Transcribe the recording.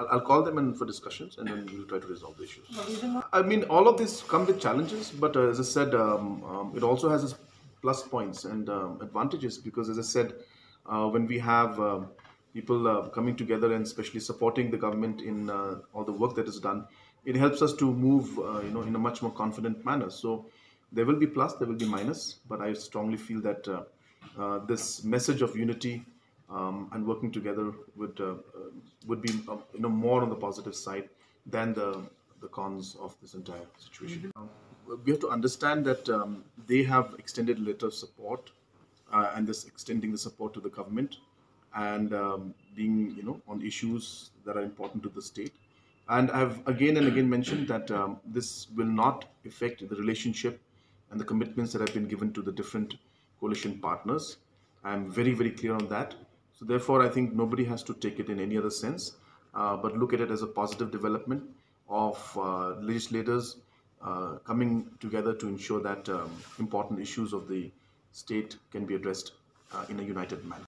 I'll call them in for discussions, and then we'll try to resolve the issues. I mean, all of this come with challenges, but as I said, it also has its plus points and advantages, because, as I said, when we have people coming together and especially supporting the government in all the work that is done, it helps us to move, in a much more confident manner. So there will be plus, there will be minus, but I strongly feel that this message of unity and working together would be more on the positive side than the cons of this entire situation. We have to understand that they have extended a letter of support, and this extending the support to the government, and being on issues that are important to the state. And I've again and again mentioned that this will not affect the relationship and the commitments that have been given to the different coalition partners. I'm very, very clear on that. So therefore, I think nobody has to take it in any other sense, but look at it as a positive development of legislators coming together to ensure that important issues of the state can be addressed in a united manner.